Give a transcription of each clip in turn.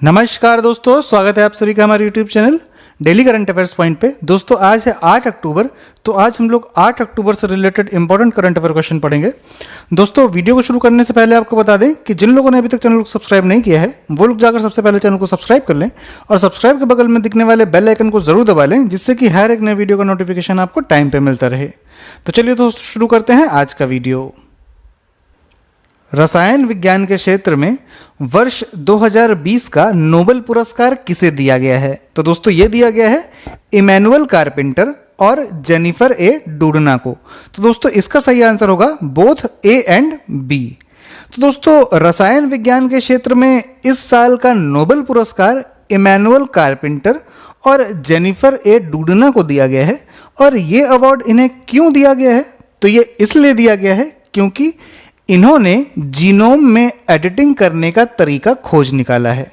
नमस्कार दोस्तों, स्वागत है आप सभी का हमारे YouTube channel daily current affairs point पे। दोस्तों आज है 8 अक्टूबर, तो आज हम लोग 8 अक्टूबर से related important current affair question पढ़ेंगे। दोस्तों वीडियो को शुरू करने से पहले आपको बता दें कि जिन लोगों ने अभी तक चैनल को सब्सक्राइब नहीं किया है वो लोग जाकर सबसे पहले चैनल को सब्सक्राइब कर लें और सब्सक्राइब के बगल में दिखने वाले बेल आइकन को जरूर दबा लें, जिससे कि हर एक नए वीडियो का नोटिफिकेशन आपको टाइम पे मिलता रहे। तो चलिए दोस्तों शुरू करते हैं आज का वीडियो। रसायन विज्ञान के क्षेत्र में वर्ष 2020 का नोबेल पुरस्कार किसे दिया गया है? तो दोस्तों ये दिया गया है इमैनुअल कारपेंटर और जेनिफर ए डूडना को। तो दोस्तों इसका सही आंसर होगा बोथ ए एंड बी। तो दोस्तों रसायन विज्ञान के क्षेत्र में इस साल का नोबेल पुरस्कार इमैनुअल कारपेंटर और जेनिफर ए डूडना को दिया गया है। और ये अवार्ड इन्हें क्यों दिया गया है? तो ये इसलिए दिया गया है क्योंकि इन्होंने जीनोम में एडिटिंग करने का तरीका खोज निकाला है।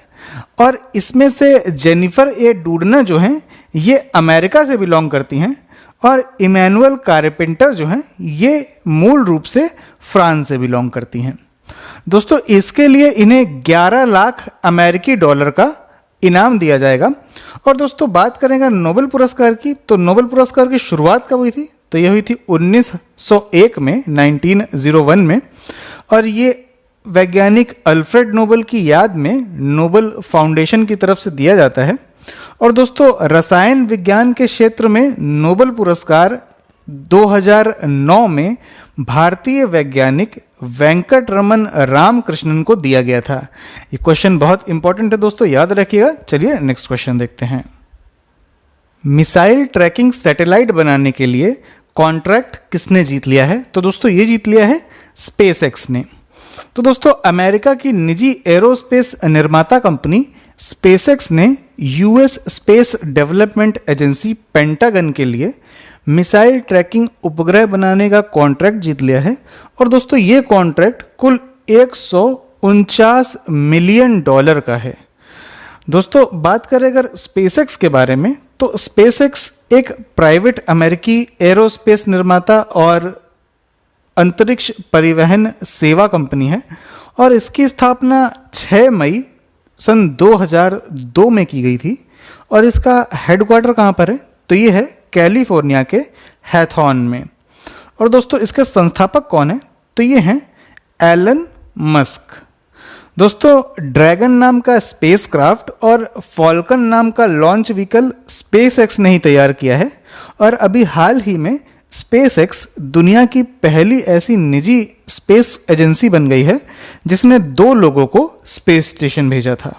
और इसमें से जेनिफर ए डूडना जो हैं ये अमेरिका से बिलोंग करती हैं और इमैनुअल कारपेंटर जो हैं ये मूल रूप से फ्रांस से बिलोंग करती हैं। दोस्तों इसके लिए इन्हें 11 लाख अमेरिकी डॉलर का इनाम दिया जाएगा। और दोस्तों बात करेंगे नोबेल पुरस्कार की, तो नोबेल पुरस्कार की शुरुआत कब हुई थी? तो यह हुई थी 1901 में, 1901 में। और ये वैज्ञानिक अल्फ्रेड नोबेल की याद में नोबेल फाउंडेशन की तरफ से दिया जाता है। और दोस्तों रसायन विज्ञान के क्षेत्र में नोबेल पुरस्कार 2009 में भारतीय वैज्ञानिक वेंकटरमन रामकृष्णन को दिया गया था। ये क्वेश्चन बहुत इंपॉर्टेंट है दोस्तों, याद रखिएगा। चलिए नेक्स्ट क्वेश्चन देखते हैं। मिसाइल ट्रैकिंग सैटेलाइट बनाने के लिए कॉन्ट्रैक्ट किसने जीत लिया है? तो दोस्तों ये जीत लिया है स्पेसएक्स ने। तो दोस्तों अमेरिका की निजी एरोस्पेस निर्माता कंपनी स्पेसएक्स ने US space development agency pentagon के लिए मिसाइल ट्रैकिंग उपग्रह बनाने का कॉन्ट्रैक्ट जीत लिया है। और दोस्तों ये कॉन्ट्रैक्ट कुल 149 मिलियन डॉलर का है। दोस्तों बात करें अगर स्पेसएक्स के बारे में, तो स्पेसएक्स एक प्राइवेट अमेरिकी एरोस्पेस निर्माता और अंतरिक्ष परिवहन सेवा कंपनी है। और इसकी स्थापना 6 मई सन 2002 में की गई थी। और इसका हेडक्वार्टर कहाँ पर है? तो ये है कैलिफोर्निया के हैथॉन में। और दोस्तों इसके संस्थापक कौन है? तो ये हैं एलन मस्क। दोस्तों ड्रैगन नाम का स्पेसक्राफ्ट और फॉल्कन नाम का लॉन्च व्हीकल स्पेसएक्स ने ही तैयार किया है। और अभी हाल ही में स्पेसएक्स दुनिया की पहली ऐसी निजी स्पेस एजेंसी बन गई है जिसने 2 लोगों को स्पेस स्टेशन भेजा था।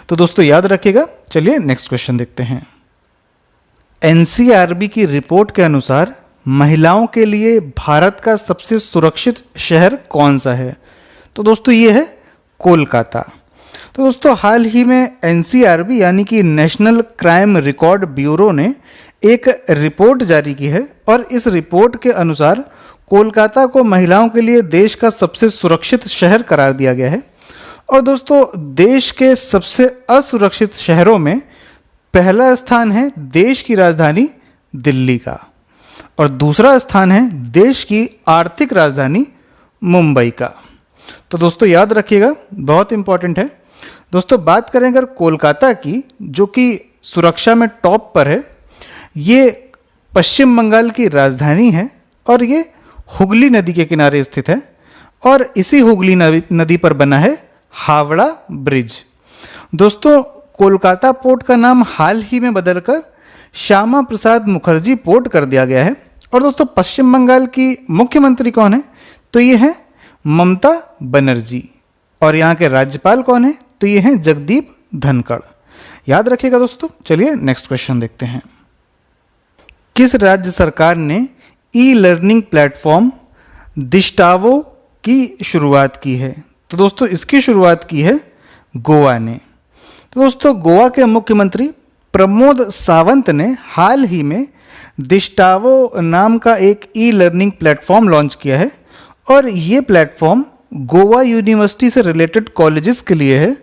तो दोस्तों याद रखिएगा। चलिए नेक्स्ट क्वेश्चन देखते हैं। एनसीआरबी की रिपोर्ट के अनुसार महिलाओं के लिए भारत का सबसे सुरक्षित शहर कौन सा है? तो दोस्तों ये है कोलकाता। तो दोस्तों हाल ही में एनसीआरबी यानी कि नेशनल क्राइम रिकॉर्ड ब्यूरो ने एक रिपोर्ट जारी की है। और इस रिपोर्ट के अनुसार कोलकाता को महिलाओं के लिए देश का सबसे सुरक्षित शहर करार दिया गया है। और दोस्तों देश के सबसे असुरक्षित शहरों में पहला स्थान है देश की राजधानी दिल्ली का और दूसरा स्थान है देश की आर्थिक राजधानी मुंबई का। तो दोस्तों याद रखिएगा, बहुत इंपॉर्टेंट है। दोस्तों बात करें अगर कोलकाता की, जो कि सुरक्षा में टॉप पर है, ये पश्चिम बंगाल की राजधानी है और ये हुगली नदी के किनारे स्थित है। और इसी हुगली नदी पर बना है हावड़ा ब्रिज। दोस्तों कोलकाता पोर्ट का नाम हाल ही में बदलकर श्यामा प्रसाद मुखर्जी पोर्ट कर दिया गया है। और दोस्तों पश्चिम बंगाल की मुख्यमंत्री कौन है? तो ये है ममता बनर्जी। और यहाँ के राज्यपाल कौन है? तो ये हैं जगदीप धनखड़। याद रखिएगा दोस्तों। चलिए नेक्स्ट क्वेश्चन देखते हैं। किस राज्य सरकार ने ई लर्निंग प्लेटफॉर्म दिस्टावो की शुरुआत की है? तो दोस्तों इसकी शुरुआत की है गोवा ने। तो दोस्तों गोवा के मुख्यमंत्री प्रमोद सावंत ने हाल ही में दिस्टावो नाम का एक ई लर्निंग प्लेटफॉर्म लॉन्च किया है। और ये प्लेटफॉर्म गोवा यूनिवर्सिटी से रिलेटेड कॉलेजेस के लिए है,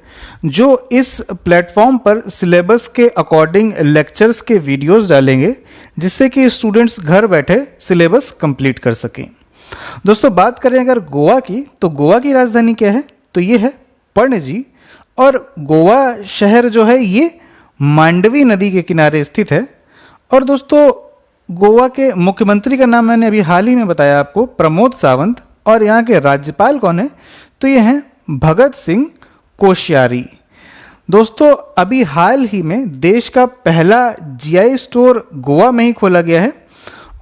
जो इस प्लेटफॉर्म पर सिलेबस के अकॉर्डिंग लेक्चर्स के वीडियोस डालेंगे, जिससे कि स्टूडेंट्स घर बैठे सिलेबस कंप्लीट कर सकें। दोस्तों बात करें अगर गोवा की, तो गोवा की राजधानी क्या है? तो ये है पणजी। और गोवा शहर जो है ये मांडवी नदी के किनारे स्थित है। और दोस्तों गोवा के मुख्यमंत्री का नाम मैंने अभी हाल ही में बताया आपको, प्रमोद सावंत। और यहाँ के राज्यपाल कौन है, तो ये हैं भगत सिंह कोश्यारी। दोस्तों अभी हाल ही में देश का पहला जीआई स्टोर गोवा में ही खोला गया है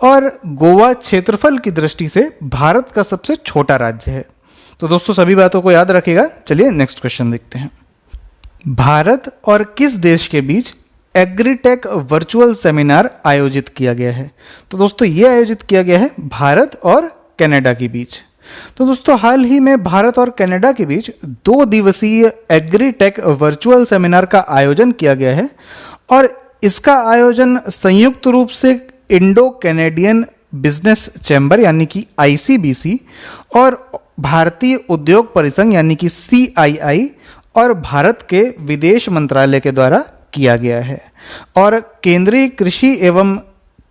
और गोवा क्षेत्रफल की दृष्टि से भारत का सबसे छोटा राज्य है। तो दोस्तों सभी बातों को याद रखिएगा। चलिए नेक्स्ट क्वेश्चन देखते हैं। भारत और किस देश के बीच एग्रीटेक वर्चुअल सेमिनार आयोजित किया गया है? तो दोस्तों ये आयोजित किया गया है भारत और कनाडा के बीच। तो दोस्तों हाल ही में भारत और कनाडा के बीच 2 दिवसीय एग्रीटेक वर्चुअल सेमिनार का आयोजन किया गया है और इसका आयोजन संयुक्त रूप से इंडो कैनेडियन बिजनेस चैम्बर यानी कि आईसीबीसी और भारतीय उद्योग परिसंघ यानी कि सीआईआई और भारत के विदेश मंत्रालय के द्वारा किया गया है। और केंद्रीय कृषि एवं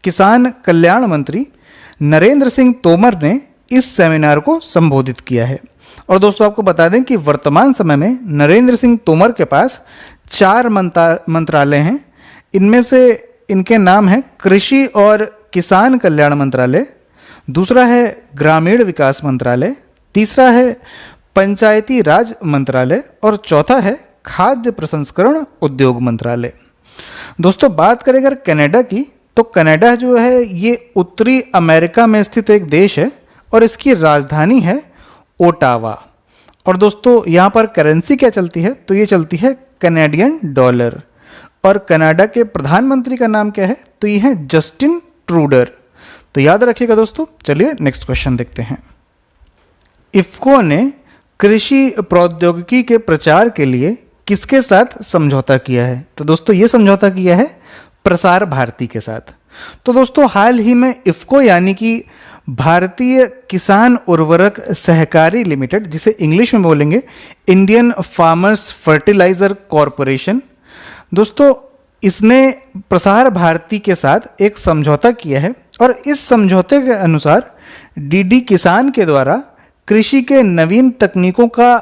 किसान कल्याण मंत्री नरेंद्र सिंह तोमर ने इस सेमिनार को संबोधित किया है। और दोस्तों आपको बता दें कि वर्तमान समय में नरेंद्र सिंह तोमर के पास 4 मंत्रालय हैं। इनमें से इनके नाम हैं कृषि और किसान कल्याण मंत्रालय, दूसरा है ग्रामीण विकास मंत्रालय, तीसरा है पंचायती राज मंत्रालय और चौथा है खाद्य प्रसंस्करण उद्योग मंत्रालय। दोस्तों बात करें अगर कनाडा की, तो कनाडा जो है ये उत्तरी अमेरिका में स्थित एक देश है और इसकी राजधानी है ओटावा। और दोस्तों यहाँ पर करेंसी क्या चलती है, तो ये चलती है कनाडियन डॉलर। और कनाडा के प्रधानमंत्री का नाम क्या है, तो ये है जस्टिन ट्रूडर। तो याद रखिएगा दोस्तों। चलिए नेक्स्ट क्वेश्चन देखते हैं। इफ्को ने कृषि प्रौद्योगिकी के प्रचार के लिए किसके साथ समझौता किया है? तो दोस्तों ये समझौता किया है प्रसार भारती के साथ। तो दोस्तों हाल ही में इफ्को यानी कि भारतीय किसान उर्वरक सहकारी लिमिटेड, जिसे इंग्लिश में बोलेंगे इंडियन फार्मर्स फर्टिलाइजर कॉरपोरेशन, दोस्तों इसने प्रसार भारती के साथ एक समझौता किया है और इस समझौते के अनुसार डीडी किसान के द्वारा कृषि के नवीन तकनीकों का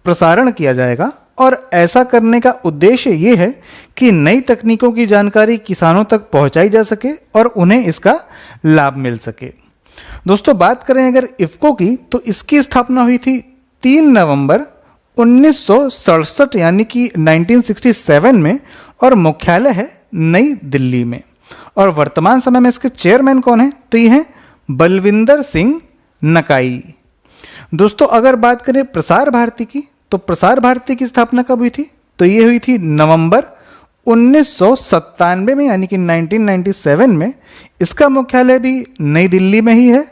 प्रसारण किया जाएगा। और ऐसा करने का उद्देश्य ये है कि नई तकनीकों की जानकारी किसानों तक पहुंचाई जा सके और उन्हें इसका लाभ मिल सके। दोस्तों बात करें अगर इफ्को की, तो इसकी स्थापना हुई थी 3 नवंबर 1967 यानी कि 1967 में और मुख्यालय है नई दिल्ली में। और वर्तमान समय में इसके चेयरमैन कौन है, तो ये हैं बलविंदर सिंह नकाई। दोस्तों अगर बात करें प्रसार भारती की, तो प्रसार भारती की स्थापना कब हुई थी, तो ये हुई थी नवंबर 1997 में यानी कि 1997 में। इसका मुख्यालय भी नई दिल्ली में ही है।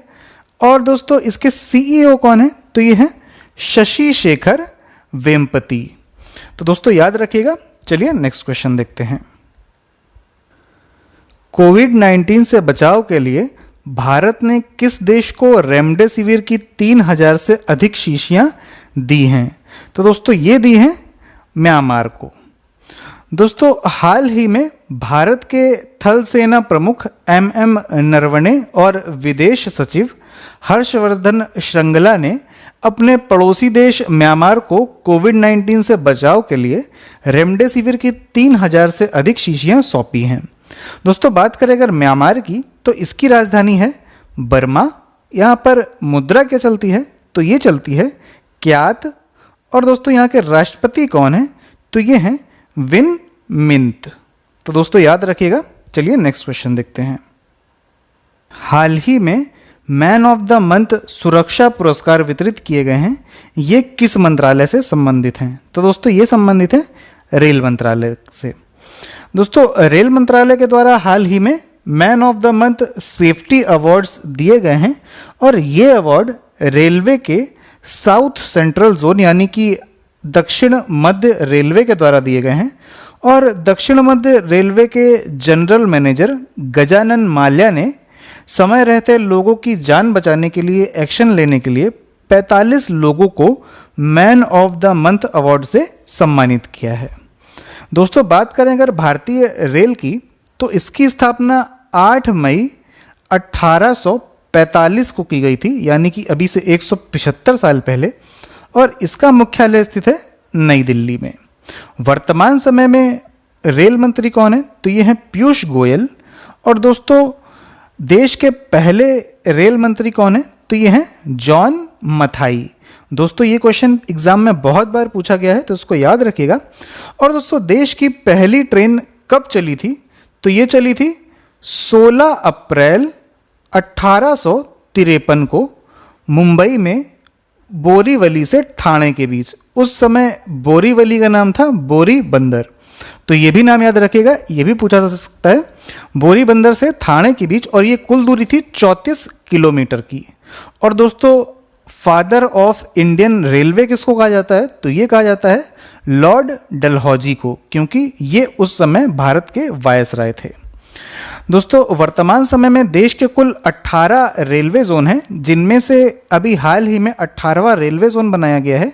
और दोस्तों इसके सीईओ कौन है, तो ये हैं शशि शेखर वेम्पति। तो दोस्तों याद रखिएगा। चलिए नेक्स्ट क्वेश्चन देखते हैं। कोविड-19 से बचाव के लिए भारत ने किस देश को रेमडेसिविर की 3000 से अधिक शीशियां दी हैं? तो दोस्तों ये दी हैं म्यांमार को। दोस्तों हाल ही में भारत के थल सेना प्रमुख एमएम नरवणे और विदेश सचिव हर्षवर्धन श्रृंगला ने अपने पड़ोसी देश म्यांमार को कोविड-19 से बचाव के लिए रेमडेसिविर की 3000 से अधिक शीशियां सौंपी हैं। दोस्तों बात करें अगर म्यांमार की, तो इसकी राजधानी है बर्मा। यहाँ पर मुद्रा क्या चलती है, तो ये चलती है क्यात। और दोस्तों यहाँ के राष्ट्रपति कौन है, तो ये हैं विन मिंत। तो दोस्तों याद रखिएगा। चलिए नेक्स्ट क्वेश्चन देखते हैं। हाल ही में मैन ऑफ द मंथ सुरक्षा पुरस्कार वितरित किए गए हैं, ये किस मंत्रालय से संबंधित हैं? तो दोस्तों ये संबंधित है रेल मंत्रालय से। दोस्तों रेल मंत्रालय के द्वारा हाल ही में man of the month safety awards दिए गए हैं और ये अवार्ड रेलवे के साउथ सेंट्रल जोन यानी कि दक्षिण मध्य रेलवे के द्वारा दिए गए हैं। और दक्षिण मध्य रेलवे के जनरल मैनेजर गजानन माल्या ने समय रहते लोगों की जान बचाने के लिए एक्शन लेने के लिए 45 लोगों को man of the month award से सम्मानित किया है। दोस्तों बात करें अगर भारतीय रेल की, तो इसकी स्थापना 8 मई 1845 को की गई थी, यानी कि अभी से 175 साल पहले। और इसका मुख्यालय स्थित है नई दिल्ली में। वर्तमान समय में रेल मंत्री कौन है? तो ये हैं पीयूष गोयल। और दोस्तों देश के पहले रेल मंत्री कौन है? तो ये हैं जॉन मथाई। दोस्तों ये क्वेश्चन एग्जाम में बहुत बार पूछा गया है, तो उसको याद रखिएगा। और दोस्तों देश की पहली ट्रेन कब चली थी? तो ये चली थी 16 अप्रैल 1853 को मुंबई में बोरीवली से ठाणे के बीच। उस समय बोरीवली का नाम था बोरी बंदर, तो ये भी नाम याद रखिएगा, ये भी पूछा जा सकता है। बोरी बंदर से ठाणे के बीच, और ये कुल दूरी थी 34 किलोमीटर की। और दोस्तों फादर ऑफ इंडियन रेलवे किसको कहा जाता है? तो ये कहा जाता है लॉर्ड डलहौजी को, क्योंकि ये उस समय भारत के वायसराय थे। दोस्तों वर्तमान समय में देश के कुल 18 रेलवे जोन हैं, जिनमें से अभी हाल ही में 18वां रेलवे जोन बनाया गया है,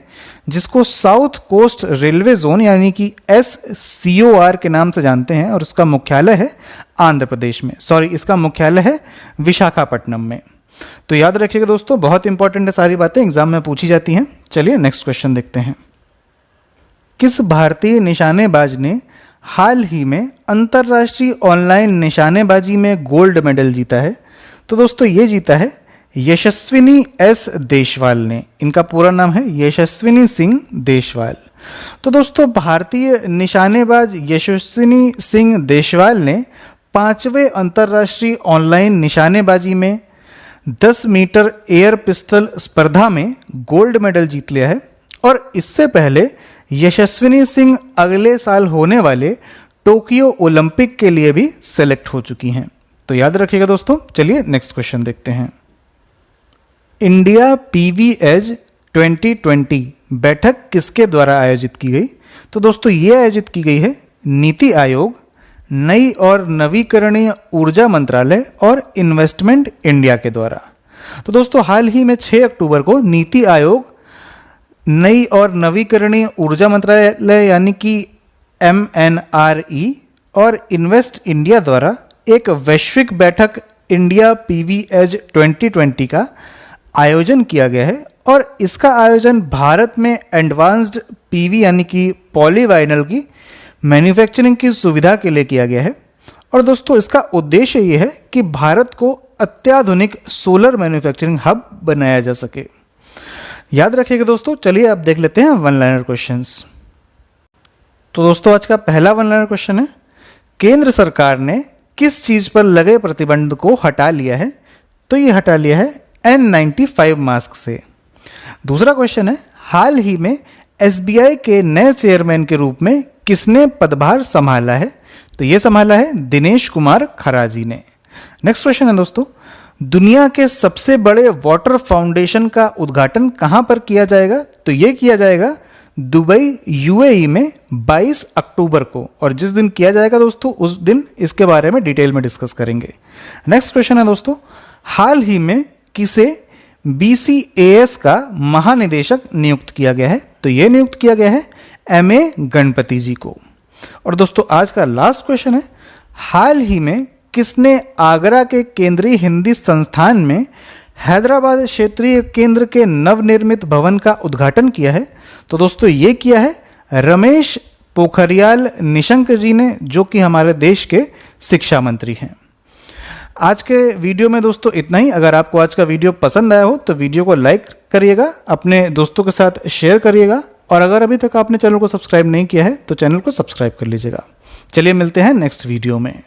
जिसको साउथ कोस्ट रेलवे जोन यानी कि SCOR के नाम से जानते हैं। और उसका मुख्यालय है आंध्र प्रदेश में, इसका मुख्यालय है विशाखापट्टनम में। तो याद रखिएगा दोस्तों, बहुत इंपॉर्टेंट है, सारी बातें एग्जाम में पूछी जाती हैं। चलिए नेक्स्ट क्वेश्चन देखते हैं। किस भारतीय निशानेबाज ने हाल ही में अंतर्राष्ट्रीय ऑनलाइन निशानेबाजी में गोल्ड मेडल जीता है? तो दोस्तों ये जीता है यशस्विनी S देशवाल ने। इनका पूरा नाम है यशस्विनी सिंह देशवाल। तो दोस्तों भारतीय निशानेबाज यशस्विनी सिंह देशवाल ने 5वें अंतर्राष्ट्रीय ऑनलाइन निशानेबाजी में 10 मीटर एयर पिस्टल स्पर्धा में गोल्ड मेडल जीत लिया है। और इससे पहले यशस्विनी सिंह अगले साल होने वाले टोक्यो ओलंपिक के लिए भी सेलेक्ट हो चुकी हैं। तो याद रखिएगा दोस्तों। चलिए नेक्स्ट क्वेश्चन देखते हैं। इंडिया पीवी एज 2020 बैठक किसके द्वारा आयोजित की गई? तो दोस्तों ये आयोजित की गई है नीति आयोग, नई और नवीकरणीय ऊर्जा मंत्रालय और इन्वेस्टमेंट इंडिया के द्वारा। तो दोस्तों हाल ही में 6 अक्टूबर को नीति आयोग, नई और नवीकरणीय ऊर्जा मंत्रालय यानी कि MNRE और इन्वेस्ट इंडिया द्वारा एक वैश्विक बैठक इंडिया पीवी एज 2020 का आयोजन किया गया है। और इसका आयोजन भारत में एडवांस्ड पीवी यानी कि पॉलीवाइनल की मैन्युफैक्चरिंग की सुविधा के लिए किया गया है। और दोस्तों इसका उद्देश्य ये है कि भारत को अत्याधुनिक सोलर मैन्युफैक्चरिंग हब बनाया जा सके। याद रखिएगा दोस्तों। चलिए अब देख लेते हैं वन लाइनर क्वेश्चंस। तो दोस्तों आज का पहला वन लाइनर क्वेश्चन है, केंद्र सरकार ने किस चीज पर लगे प्रतिबंध को हटा लिया है? तो ये हटा लिया है N95 मास्क से। दूसरा क्वेश्चन है, हाल ही में SBI के नए चेयरमैन के रूप में किसने पदभार संभाला है? तो ये संभाला है दिनेश कुमार खराजी ने। नेक्स्ट क्वेश्चन है दोस्तों, दुनिया के सबसे बड़े वाटर फाउंडेशन का उद्घाटन कहां पर किया जाएगा? तो यह किया जाएगा दुबई UAE में 22 अक्टूबर को। और जिस दिन किया जाएगा दोस्तों उस दिन इसके बारे में डिटेल में डिस्कस करेंगे। नेक्स्ट क्वेश्चन है दोस्तों, हाल ही में किसे BCAS का महानिदेशक नियुक्त किया गया है? तो यह नियुक्त किया गया है MA गणपति जी को। और दोस्तों आज का लास्ट क्वेश्चन है, हाल ही में किसने आगरा के केंद्रीय हिंदी संस्थान में हैदराबाद क्षेत्रीय केंद्र के नवनिर्मित भवन का उद्घाटन किया है? तो दोस्तों ये किया है रमेश पोखरियाल निशंक जी ने, जो कि हमारे देश के शिक्षा मंत्री हैं। आज के वीडियो में दोस्तों इतना ही। अगर आपको आज का वीडियो पसंद आया हो तो वीडियो को लाइक करिएगा, अपने दोस्तों के साथ शेयर करिएगा, और अगर अभी तक आपने चैनल को सब्सक्राइब नहीं किया है तो चैनल को सब्सक्राइब कर लीजिएगा। चलिए मिलते हैं नेक्स्ट वीडियो में।